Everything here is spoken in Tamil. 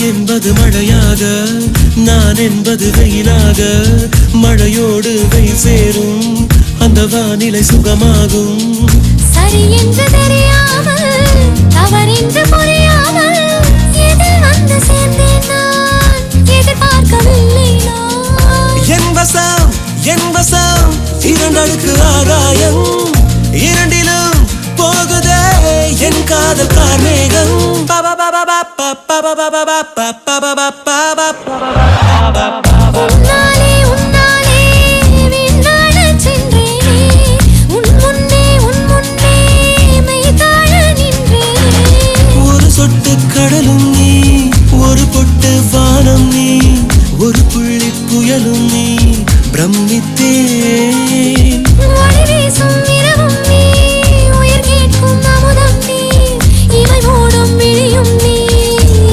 என்பது மழையாக, நான் என்பது வெயிலாக, மழையோடு வெயில் சேரும் அந்த வானிலை சுகமாகும். சரி என்று தெரியாமல், தவறென்று புரியாமல், எதில் வந்து சேர்ந்தேன் நான், எதிர்பார்க்கவில்லை நான். என் வசம் இரண்டடுக்கு ஆகாயம், இரண்டிலும் போகுதே என் காதல் கார்மேகம். உன்னாலே உன்னாலே விண்ணாடச் சென்றேனே, உன் முன்னே மெய்தாழ நின்றேனே. ஒரு சொட்டு கடலும் நீ, ஒரு பொட்டு வானம் நீ, ஒரு புள்ளி புயலும் நீ, பிரமித்தேன். ஒளி வீசும்